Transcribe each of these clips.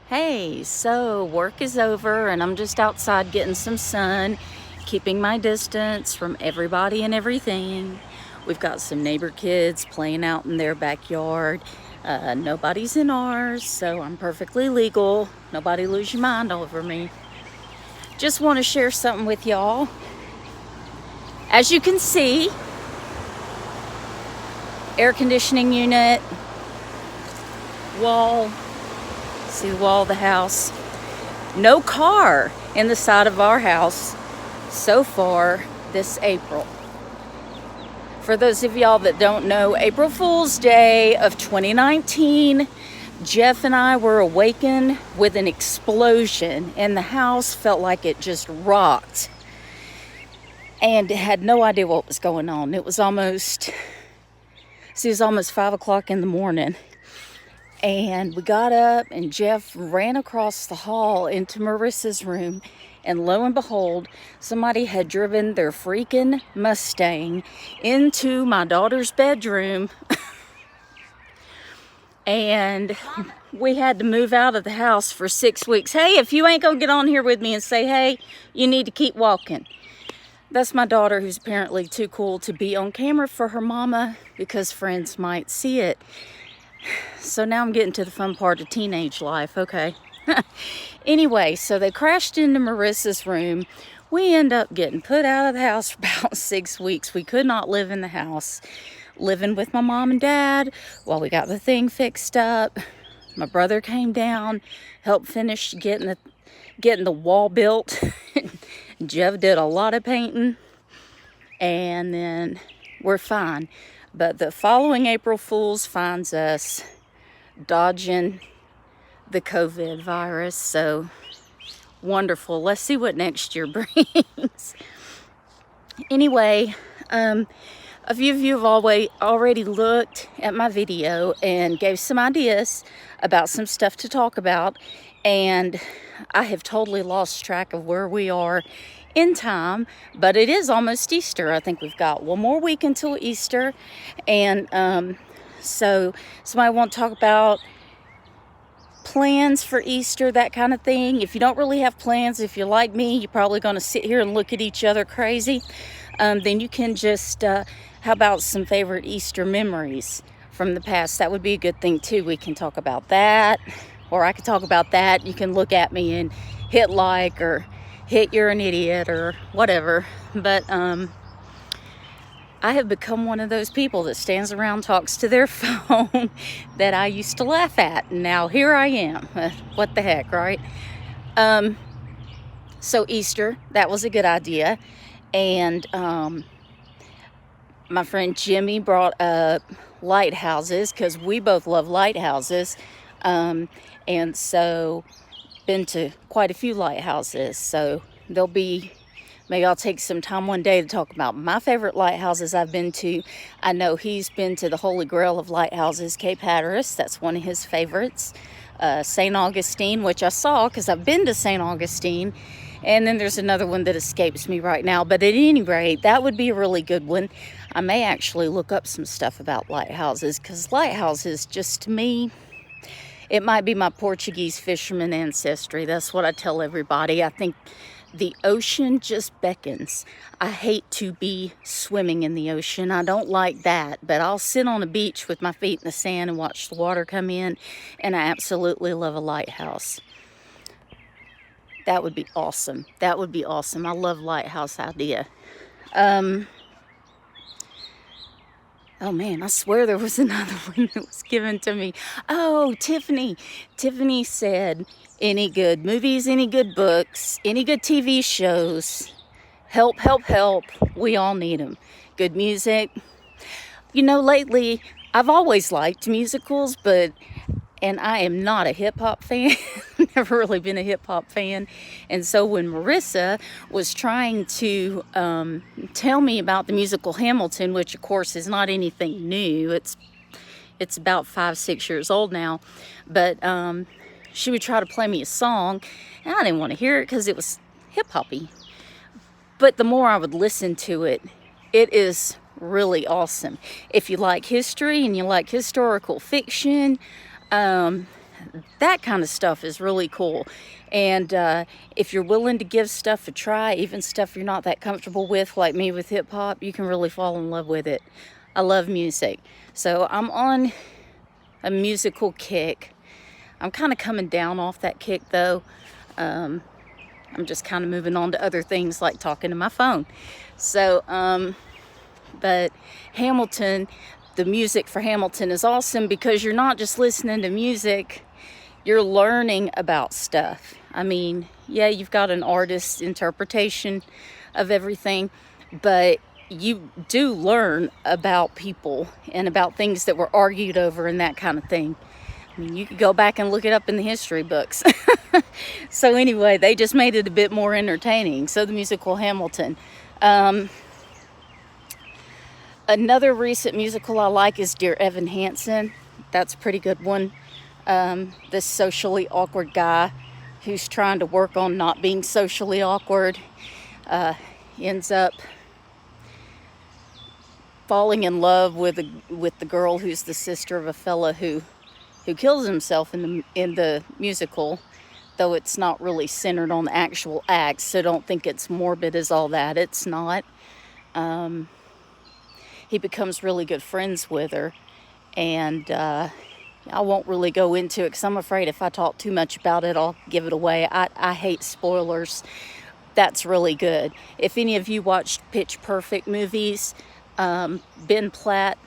Hey, so work is over and I'm just outside getting some sun, keeping my distance from everybody and everything. We've got some neighbor kids playing out in their backyard. Nobody's in ours, so I'm perfectly legal. Nobody lose your mind over me. Just want to share something with y'all. As you can see, air conditioning unit, wall, see the wall of the house. No car in the side of our house so far this April. For those of y'all that don't know, April Fool's Day of 2019, Jeff and I were awakened with an explosion and the house felt like it just rocked and had no idea what was going on. It was almost 5 o'clock in the morning. And we got up and Jeff ran across the hall into Marissa's room. And lo and behold, somebody had driven their freaking Mustang into my daughter's bedroom. And we had to move out of the house for 6 weeks. Hey, if you ain't gonna get on here with me and say, hey, you need to keep walking. That's my daughter, who's apparently too cool to be on camera for her mama because friends might see it. So now I'm getting to the fun part of teenage life, okay? Anyway, so they crashed into Marissa's room. We end up getting put out of the house for about 6 weeks. We could not live in the house. Living with my mom and dad while we got the thing fixed up. My brother came down, helped finish getting the wall built. Jeff did a lot of painting. And then we're fine. But the following April Fools finds us dodging the COVID virus. So wonderful. Let's see what next year brings. Anyway, a few of you have already looked at my video and gave some ideas about some stuff to talk about. And I have totally lost track of where we are in time, but it is almost Easter. I think we've got one more week until Easter. And so somebody want to talk about plans for Easter, that kind of thing. If you don't really have plans, if you're like me, you're probably going to sit here and look at each other crazy. Then you can just, how about some favorite Easter memories from the past? That would be a good thing too. We can talk about that, or I could talk about that. You can look at me and hit like or hit you're an idiot or whatever. But I have become one of those people that stands around, talks to their phone that I used to laugh at. And now here I am. What the heck, right? So Easter, that was a good idea. And my friend Jimmy brought up lighthouses because we both love lighthouses. And so been to quite a few lighthouses. So maybe I'll take some time one day to talk about my favorite lighthouses I've been to. I know he's been to the Holy Grail of lighthouses, Cape Hatteras. That's one of his favorites. St. Augustine, which I saw because I've been to St. Augustine. And then there's another one that escapes me right now. But at any rate, that would be a really good one. I may actually look up some stuff about lighthouses because lighthouses, just to me, it might be my Portuguese fisherman ancestry. That's what I tell everybody. I think the ocean just beckons. I hate to be swimming in the ocean. I don't like that. But I'll sit on a beach with my feet in the sand and watch the water come in. And I absolutely love a lighthouse. That would be awesome. That would be awesome. I love lighthouse idea. Oh man, I swear there was another one that was given to me. Oh, Tiffany. Tiffany said, any good movies, any good books, any good TV shows. Help, help, help. We all need them. Good music. You know, lately, I've always liked musicals, and I am not a hip-hop fan. Never really been a hip-hop fan. And so when Marissa was trying to tell me about the musical Hamilton, which of course is not anything new. It's about 5-6 years old now. But she would try to play me a song, and I didn't want to hear it because it was hip-hoppy. But the more I would listen to it, it is really awesome. If you like history and you like historical fiction, that kind of stuff is really cool. And if you're willing to give stuff a try, even stuff you're not that comfortable with, like me with hip hop, you can really fall in love with it. I love music. So I'm on a musical kick. I'm kind of coming down off that kick though. I'm just kind of moving on to other things like talking to my phone. So, but Hamilton, the music for Hamilton is awesome because you're not just listening to music, you're learning about stuff. I mean, yeah, you've got an artist's interpretation of everything, but you do learn about people and about things that were argued over and that kind of thing. I mean, you could go back and look it up in the history books. So anyway, they just made it a bit more entertaining. So the musical Hamilton. Another recent musical I like is Dear Evan Hansen. That's a pretty good one. This socially awkward guy who's trying to work on not being socially awkward ends up falling in love with the girl who's the sister of a fella who kills himself in the musical, though it's not really centered on the actual acts, so don't think it's morbid as all that. It's not. He becomes really good friends with her, and I won't really go into it because I'm afraid if I talk too much about it, I'll give it away. I hate spoilers. That's really good. If any of you watched Pitch Perfect movies, Ben Platt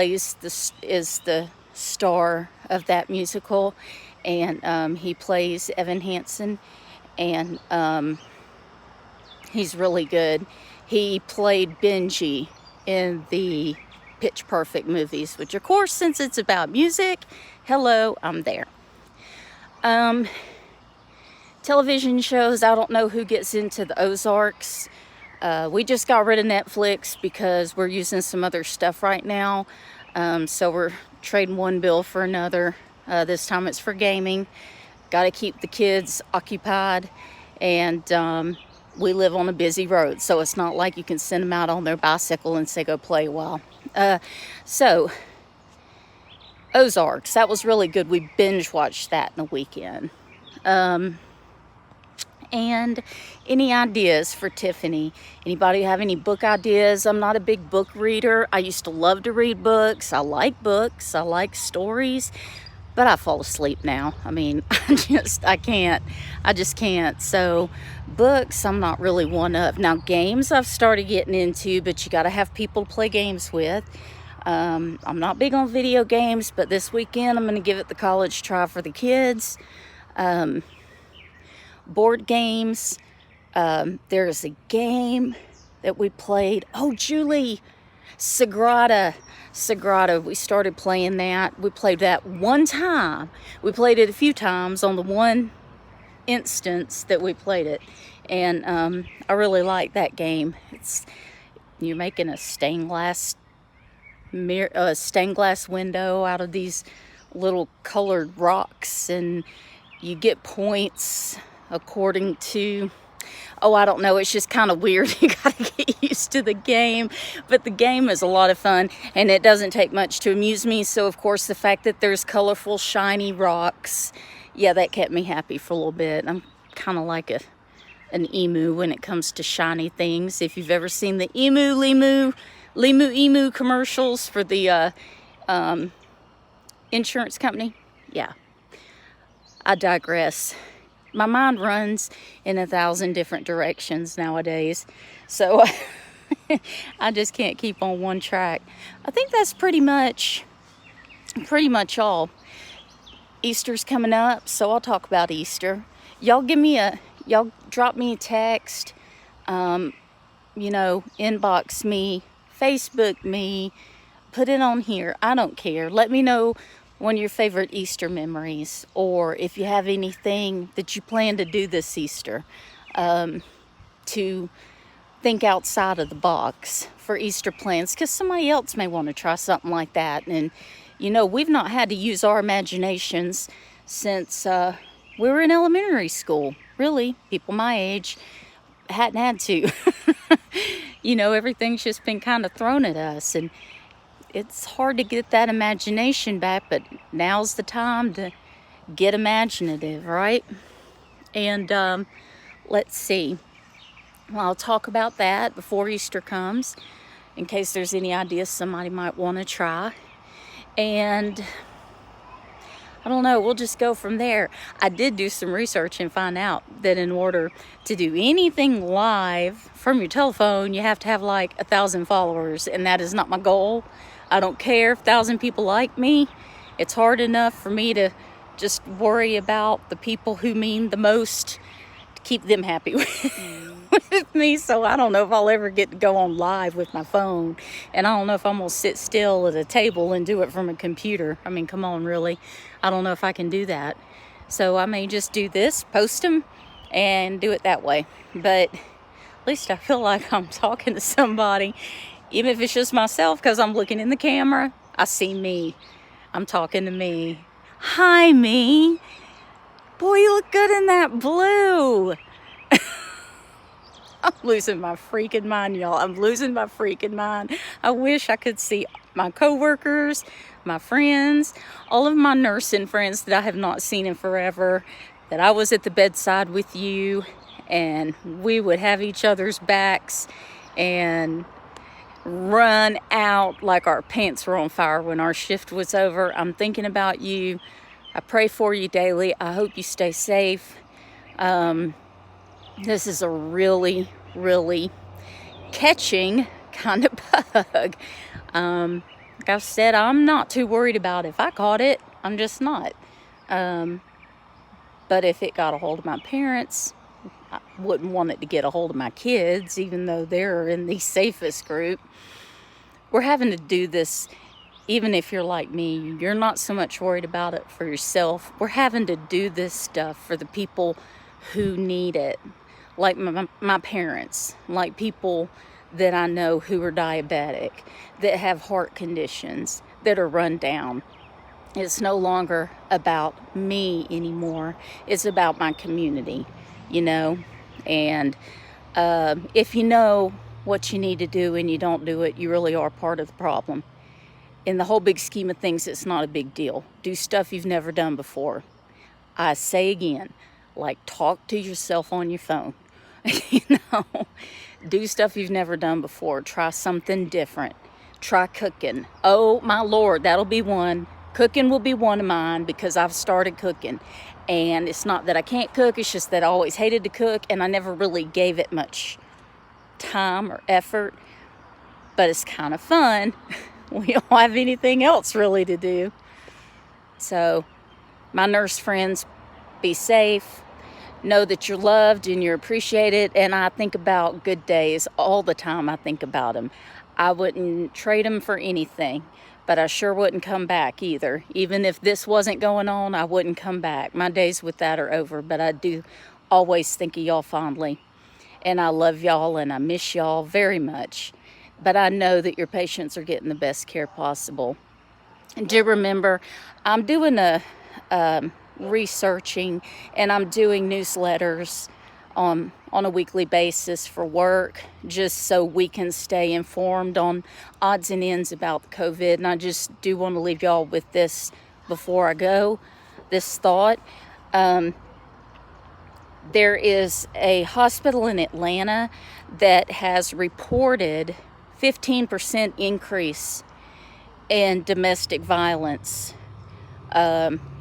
is the star of that musical, and he plays Evan Hansen, and he's really good. He played Benji in the Pitch Perfect movies, which of course, since it's about music, hello, I'm there. Television shows, I don't know who gets into the Ozarks. We just got rid of Netflix because we're using some other stuff right now. So we're trading one bill for another. This time it's for gaming. Got to keep the kids occupied, and we live on a busy road, so it's not like you can send them out on their bicycle and say go play a while. So Ozarks, that was really good. We binge watched that in a weekend. And any ideas for Tiffany? Anybody have any book ideas? I'm not a big book reader. I used to love to read books. I like books. I like stories. But I fall asleep now. I mean, I just can't. So books, I'm not really one of. Now games I've started getting into, but you got to have people to play games with. I'm not big on video games, but this weekend I'm going to give it the college try for the kids. Board games. There's a game that we played. Oh, Julie, Sagrada. We started playing that. We played that one time. We played it a few times on the one instance that we played it. And I really like that game. You're making a stained glass window out of these little colored rocks, and you get points according to, I don't know, it's just kind of weird. You gotta get used to the game, but the game is a lot of fun, and it doesn't take much to amuse me. So of course the fact that there's colorful shiny rocks, yeah, that kept me happy for a little bit. I'm kind of like an emu when it comes to shiny things. If you've ever seen the emu commercials for the insurance company, yeah, I digress. My mind runs in 1,000 different directions nowadays, so I just can't keep on one track. I think that's pretty much all. Easter's coming up, so I'll talk about Easter. Y'all drop me a text, inbox me, Facebook me, put it on here. I don't care. Let me know one of your favorite Easter memories, or if you have anything that you plan to do this Easter, to think outside of the box for Easter plans, because somebody else may want to try something like that. And we've not had to use our imaginations since we were in elementary school. Really, people my age hadn't had to. Everything's just been kind of thrown at us, and it's hard to get that imagination back, but now's the time to get imaginative, right? And let's see. Well, I'll talk about that before Easter comes, in case there's any ideas somebody might want to try. And I don't know, we'll just go from there. I did do some research and find out that in order to do anything live from your telephone, you have to have like 1,000 followers, and that is not my goal. I don't care if 1,000 people like me. It's hard enough for me to just worry about the people who mean the most, to keep them happy with me. So I don't know if I'll ever get to go on live with my phone, and I don't know if I'm gonna sit still at a table and do it from a computer. I mean, come on, really? I don't know if I can do that. So I may just do this, post them, and do it that way. But at least I feel like I'm talking to somebody, even if it's just myself, because I'm looking in the camera. I see me. I'm talking to me. Hi, me. Boy, you look good in that blue. I'm losing my freaking mind, y'all. I'm losing my freaking mind. I wish I could see my coworkers, my friends, all of my nursing friends that I have not seen in forever, that I was at the bedside with you, and we would have each other's backs and run out like our pants were on fire when our shift was over. I'm thinking about you. I pray for you daily. I hope you stay safe. This is a really, really catching kind of bug. Like I've said, I'm not too worried about if I caught it. I'm just not. But if it got a hold of my parents, I wouldn't want it to get a hold of my kids, even though they're in the safest group. We're having to do this, even if you're like me, you're not so much worried about it for yourself. We're having to do this stuff for the people who need it, like my parents, like people that I know who are diabetic, that have heart conditions, that are run down. It's no longer about me anymore. It's about my community, you know. And if you know what you need to do and you don't do it, you really are part of the problem. In the whole big scheme of things, it's not a big deal. Do stuff you've never done before. I say again, like talk to yourself on your phone. You know, do stuff you've never done before. Try something different. Try cooking. Oh my Lord, that'll be one. Cooking will be one of mine, because I've started cooking. And it's not that I can't cook, it's just that I always hated to cook, and I never really gave it much time or effort. But it's kind of fun. We don't have anything else really to do. So, my nurse friends, be safe. Know that you're loved and you're appreciated. And I think about good days all the time. I think about them. I wouldn't trade them for anything, but I sure wouldn't come back either. Even if this wasn't going on, I wouldn't come back. My days with that are over, but I do always think of y'all fondly. And I love y'all and I miss y'all very much. But I know that your patients are getting the best care possible. And do remember, I'm doing researching, and I'm doing newsletters on a weekly basis for work, just so we can stay informed on odds and ends about the COVID. And I just do want to leave y'all with this before I go, this thought. There is a hospital in Atlanta that has reported 15% increase in domestic violence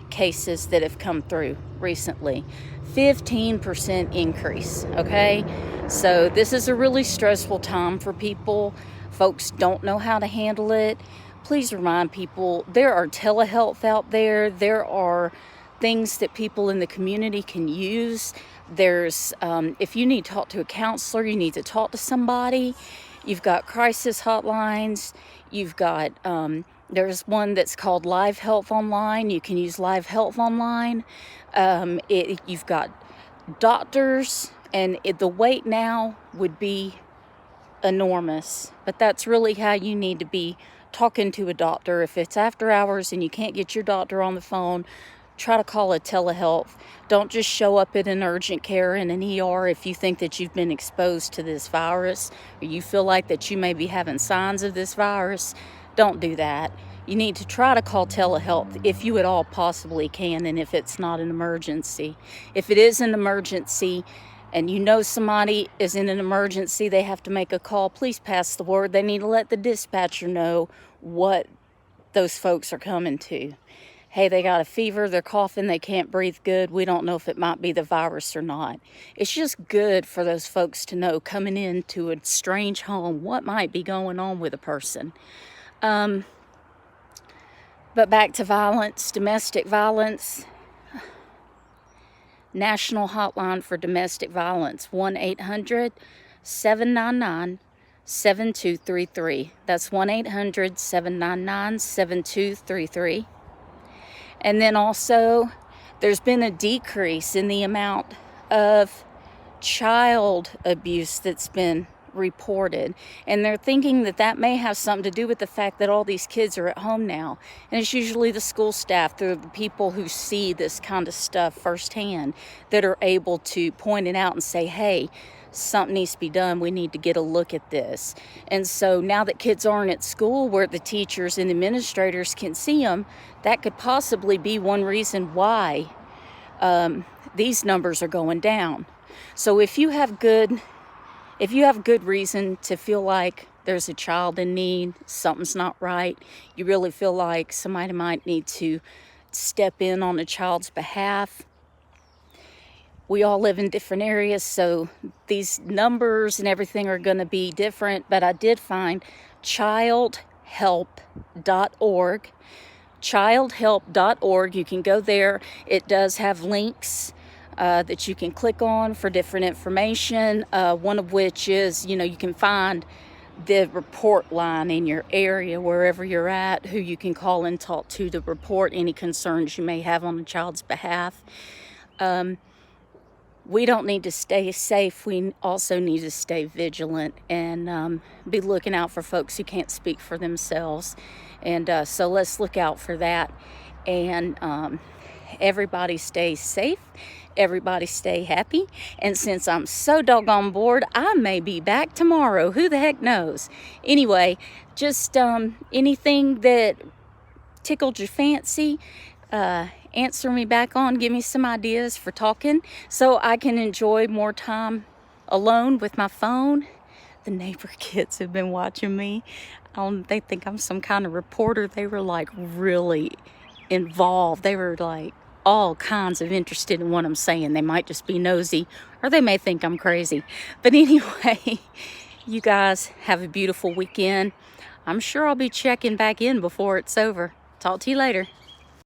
cases that have come through recently. 15% increase, okay? So this is a really stressful time for people. Folks don't know how to handle it. Please remind people there are telehealth out there. There are things that people in the community can use. There's, if you need to talk to a counselor, you need to talk to somebody. You've got crisis hotlines. You've got, there's one that's called Live Health Online. You can use Live Health Online. You've got doctors, and the wait now would be enormous. But that's really how you need to be talking to a doctor. If it's after hours and you can't get your doctor on the phone, try to call a telehealth. Don't just show up at an urgent care in an ER if you think that you've been exposed to this virus, or you feel like that you may be having signs of this virus. don't do that. You need to try to call telehealth if you at all possibly can, and if it's not an emergency. If it is an emergency and you know somebody is in an emergency, they have to make a call, please pass the word. They need to let the dispatcher know what those folks are coming to. Hey, they got a fever, they're coughing, they can't breathe good. We don't know if it might be the virus or not. It's just good for those folks to know coming into a strange home what might be going on with a person. But back to violence, domestic violence. National hotline for domestic violence, 1-800-799-7233. That's 1-800-799-7233. And then also, there's been a decrease in the amount of child abuse that's been reported. And they're thinking that that may have something to do with the fact that all these kids are at home now. And it's usually the school staff, they're the people who see this kind of stuff firsthand, that are able to point it out and say, hey, something needs to be done. We need to get a look at this. And so now that kids aren't at school where the teachers and administrators can see them, that could possibly be one reason why these numbers are going down. So if you have good reason to feel like there's a child in need, something's not right, you really feel like somebody might need to step in on a child's behalf. We all live in different areas, so these numbers and everything are going to be different, but I did find childhelp.org. Childhelp.org, you can go there. It does have links that you can click on for different information, one of which is, you can find the report line in your area, wherever you're at, who you can call and talk to report any concerns you may have on the child's behalf. We don't need to stay safe. We also need to stay vigilant and be looking out for folks who can't speak for themselves. And so let's look out for that. And everybody stay safe. Everybody stay happy. And since I'm so doggone bored, I may be back tomorrow. Who the heck knows? Anyway, just anything that tickled your fancy, answer me back on, give me some ideas for talking so I can enjoy more time alone with my phone. The neighbor kids have been watching me. They think I'm some kind of reporter. They were like really involved. They were like all kinds of interested in what I'm saying. They might just be nosy, or they may think I'm crazy. But anyway, you guys have a beautiful weekend. I'm sure I'll be checking back in before it's over. Talk to you later.